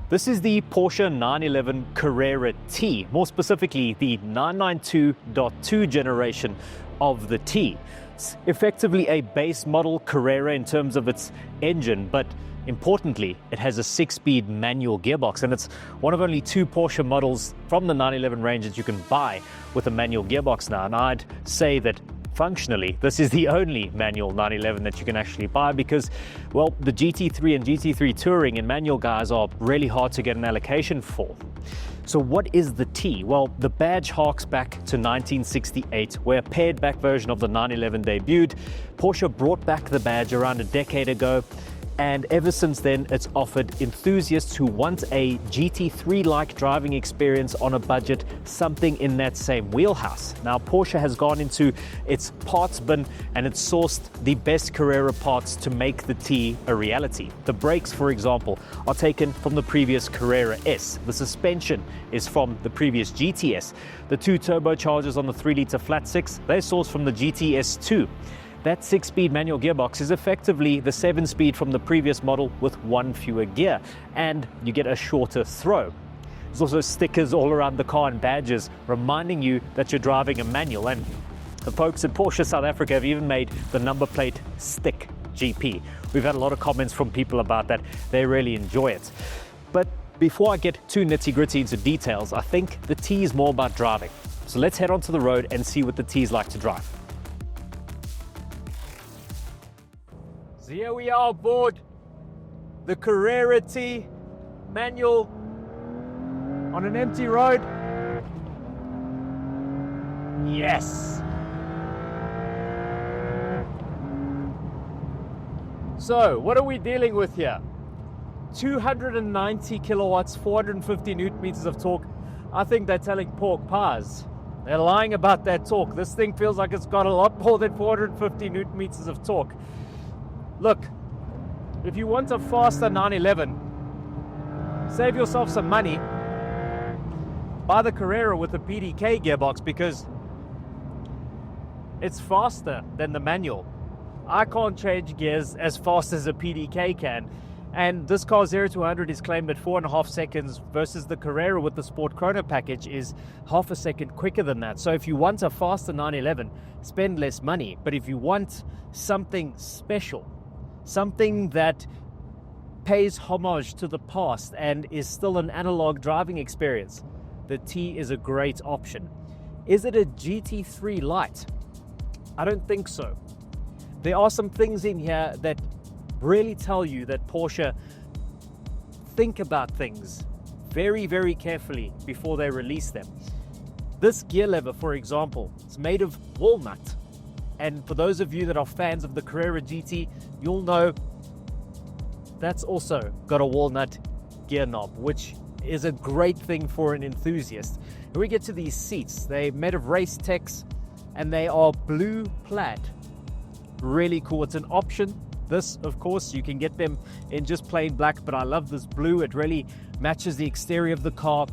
This is the Porsche 911 Carrera T, more specifically the 992.2 generation of the T. It's effectively a base model Carrera in terms of its engine, but importantly, it has a 6-speed manual gearbox, and it's one of only 2 Porsche models from the 911 range that you can buy with a manual gearbox now. And I'd say that functionally, this is the only manual 911 that you can actually buy because, well, the GT3 and GT3 Touring and manual guys are really hard to get an allocation for. So what is the T? Well, the badge harks back to 1968, where a pared back version of the 911 debuted. Porsche brought back the badge around a decade ago, and ever since then, it's offered enthusiasts who want a GT3-like driving experience on a budget, something in that same wheelhouse. Now, Porsche has gone into its parts bin and it's sourced the best Carrera parts to make the T a reality. The brakes, for example, are taken from the previous Carrera S. The suspension is from the previous GTS. The 2 turbochargers on the 3-liter flat 6, they're sourced from the GTS2. That 6-speed manual gearbox is effectively the 7-speed from the previous model with 1 fewer gear, and you get a shorter throw. There's also stickers all around the car and badges reminding you that you're driving a manual, and the folks at Porsche South Africa have even made the number plate stick GP. We've had a lot of comments from people about that. They really enjoy it. But before I get too nitty-gritty into details, I think the T is more about driving. So let's head onto the road and see what the T is like to drive. So here we are aboard the Carrera T manual on an empty road. Yes! So what are we dealing with here? 290 kilowatts, 450 newton meters of torque. I think they're telling pork pies. They're lying about that torque. This thing feels like it's got a lot more than 450 newton meters of torque. Look, if you want a faster 911, save yourself some money, buy the Carrera with the PDK gearbox because it's faster than the manual. I can't change gears as fast as a PDK can, and this car 0 to 100 is claimed at 4.5 seconds versus the Carrera with the Sport Chrono package is half a second quicker than that. So if you want a faster 911, spend less money. But if you want something special, something that pays homage to the past and is still an analog driving experience, the T is a great option. Is it a GT3 Lite? I don't think so. There are some things in here that really tell you that Porsche think about things very, very carefully before they release them. This gear lever, for example, is made of walnut. And for those of you that are fans of the Carrera GT, you'll know that's also got a walnut gear knob, which is a great thing for an enthusiast. And we get to these seats. They're made of race tex and they are blue plaid. Really cool. It's an option. This, of course, you can get them in just plain black, but I love this blue. It really matches the exterior of the car,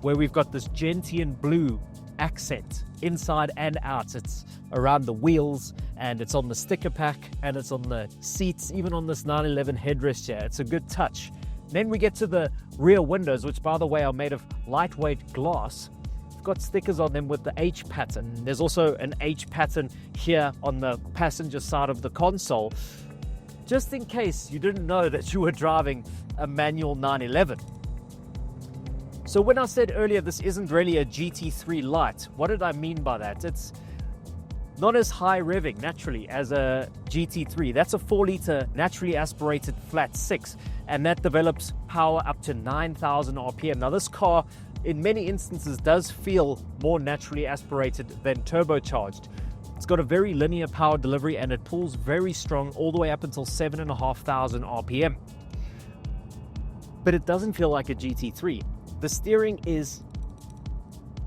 where we've got this gentian blue accent inside and out. It's around the wheels and it's on the sticker pack and it's on the seats, even on this 911 headrest here. It's a good touch. Then we get to the rear windows, which by the way are made of lightweight glass. We've got stickers on them with the H pattern. There's also an H pattern here on the passenger side of the console, just in case you didn't know that you were driving a manual 911. So when I said earlier this isn't really a GT3 Lite, what did I mean by that? It's not as high revving naturally as a GT3. That's a 4-liter naturally aspirated flat 6, and that develops power up to 9,000 RPM. Now this car in many instances does feel more naturally aspirated than turbocharged. It's got a very linear power delivery and it pulls very strong all the way up until 7,500 RPM. But it doesn't feel like a GT3. The steering is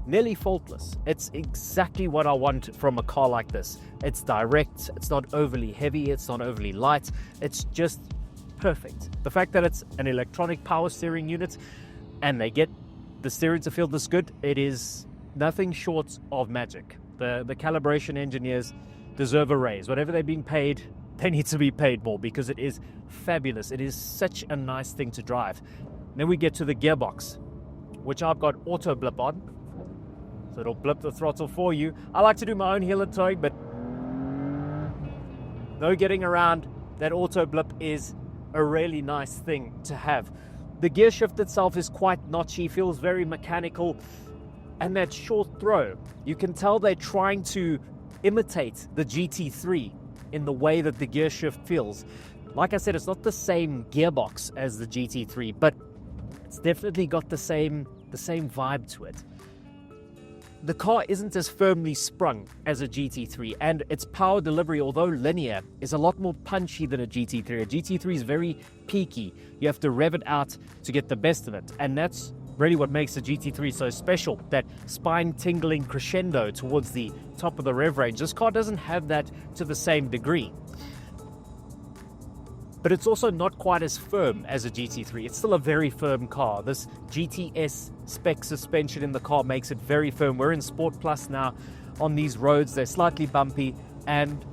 nearly faultless. It's exactly what I want from a car like this. It's direct, it's not overly heavy, it's not overly light, it's just perfect. The fact that it's an electronic power steering unit and they get the steering to feel this good, it is nothing short of magic. The calibration engineers deserve a raise. Whatever they're being paid, they need to be paid more because it is fabulous. It is such a nice thing to drive. Then we get to the gearbox, which I've got auto blip on. So it'll blip the throttle for you. I like to do my own heel and towing, but no getting around. That auto blip is a really nice thing to have. The gear shift itself is quite notchy, feels very mechanical. And that short throw, you can tell they're trying to imitate the GT3 in the way that the gear shift feels. Like I said, it's not the same gearbox as the GT3, but it's definitely got the same vibe to it. The car isn't as firmly sprung as a GT3, and its power delivery, although linear, is a lot more punchy than a GT3. A GT3 is very peaky. You have to rev it out to get the best of it, and that's really what makes the GT3 so special, that spine-tingling crescendo towards the top of the rev range. This car doesn't have that to the same degree. But it's also not quite as firm as a GT3. It's still a very firm car. This GTS spec suspension in the car makes it very firm. We're in Sport Plus now on these roads. They're slightly bumpy, and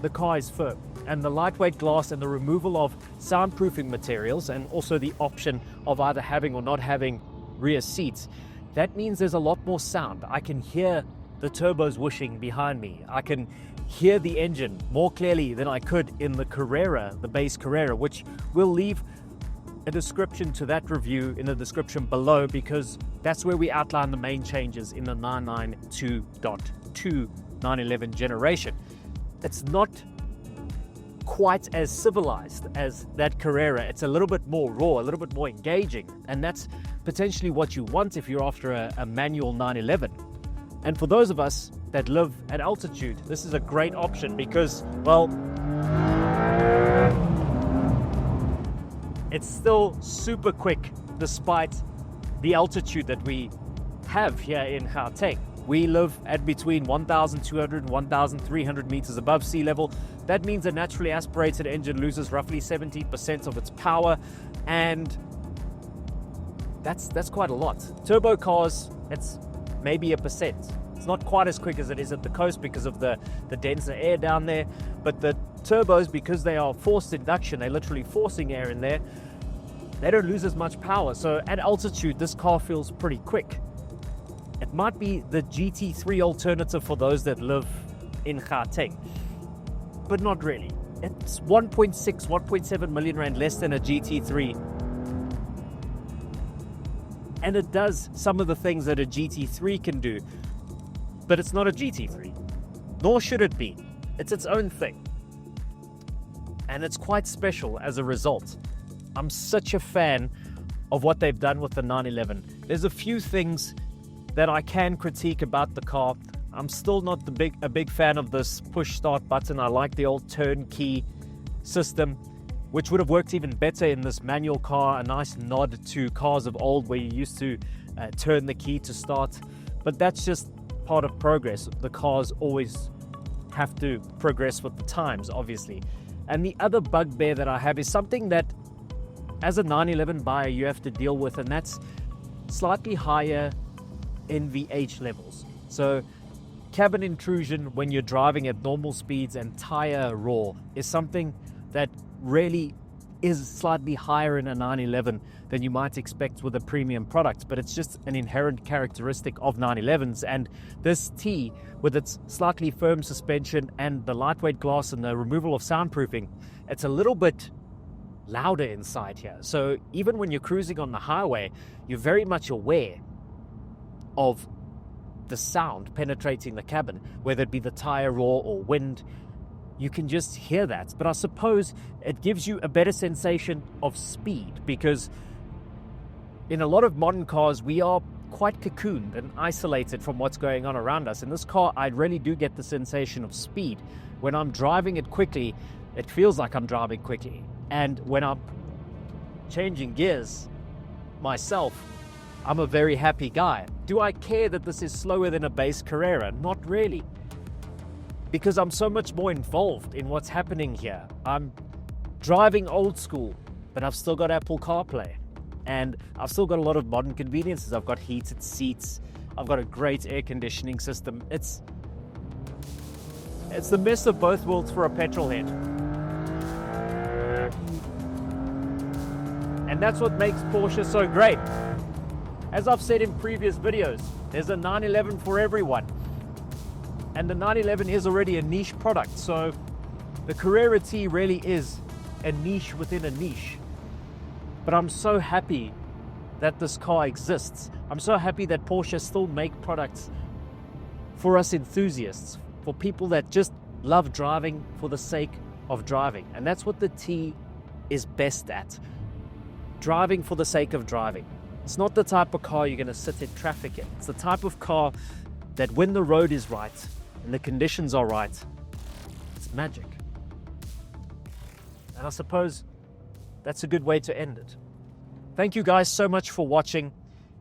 the car is firm. And the lightweight glass and the removal of soundproofing materials, and also the option of either having or not having rear seats, that means there's a lot more sound. I can hear the turbos whooshing behind me. I can hear the engine more clearly than I could in the Carrera, the base Carrera, which we'll leave a description to that review in the description below, because that's where we outline the main changes in the 992.2 911 generation. It's not quite as civilized as that Carrera. It's a little bit more raw, a little bit more engaging, and that's potentially what you want if you're after a manual 911. And for those of us that live at altitude, this is a great option because, well, it's still super quick despite the altitude that we have here in Gauteng. We live at between 1,200 and 1,300 meters above sea level. That means a naturally aspirated engine loses roughly 70% of its power, and that's quite a lot. Turbo cars, it's maybe 1%. It's not quite as quick as it is at the coast because of the denser air down there, but the turbos, because they are forced induction, they're literally forcing air in there, they don't lose as much power. So at altitude, this car feels pretty quick. It might be the GT3 alternative for those that live in Gauteng, but not really. It's 1.7 million rand less than a GT3. And it does some of the things that a GT3 can do, but it's not a GT3, nor should it be. It's its own thing, and it's quite special as a result. I'm such a fan of what they've done with the 911. There's a few things that I can critique about the car. I'm still not a big fan of this push start button. I like the old turnkey system, which would have worked even better in this manual car. A nice nod to cars of old where you used to turn the key to start. But that's just part of progress. The cars always have to progress with the times, obviously. And the other bugbear that I have is something that as a 911 buyer you have to deal with, and that's slightly higher NVH levels. So cabin intrusion when you're driving at normal speeds and tire roar is something that really is slightly higher in a 911 than you might expect with a premium product, but it's just an inherent characteristic of 911s. And this T, with its slightly firm suspension and the lightweight glass and the removal of soundproofing, it's a little bit louder inside here. So even when you're cruising on the highway, you're very much aware of the sound penetrating the cabin, whether it be the tire roar or wind. You can just hear that. But I suppose it gives you a better sensation of speed, because in a lot of modern cars, we are quite cocooned and isolated from what's going on around us. In this car, I really do get the sensation of speed. When I'm driving it quickly, it feels like I'm driving quickly. And when I'm changing gears myself, I'm a very happy guy. Do I care that this is slower than a base Carrera? Not really, because I'm so much more involved in what's happening here. I'm driving old school, but I've still got Apple CarPlay, and I've still got a lot of modern conveniences. I've got heated seats, I've got a great air conditioning system. It's the best of both worlds for a petrol head. And And that's what makes Porsche so great. As I've said in previous videos, there's a 911 for everyone. And the 911 is already a niche product, so the Carrera T really is a niche within a niche. But I'm so happy that this car exists. I'm so happy that Porsche still make products for us enthusiasts, for people that just love driving for the sake of driving. And that's what the T is best at. Driving for the sake of driving. It's not the type of car you're going to sit in traffic in. It's the type of car that when the road is right and the conditions are right, it's magic. And I suppose that's a good way to end it. Thank you guys so much for watching.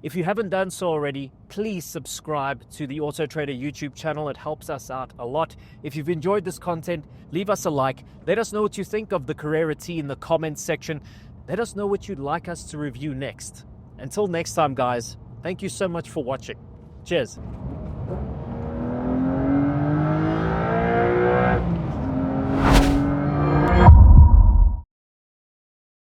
If you haven't done so already, please subscribe to the AutoTrader YouTube channel. It helps us out a lot. If you've enjoyed this content, leave us a like. Let us know what you think of the Carrera T in the comments section. Let us know what you'd like us to review next. Until next time, guys, thank you so much for watching. Cheers.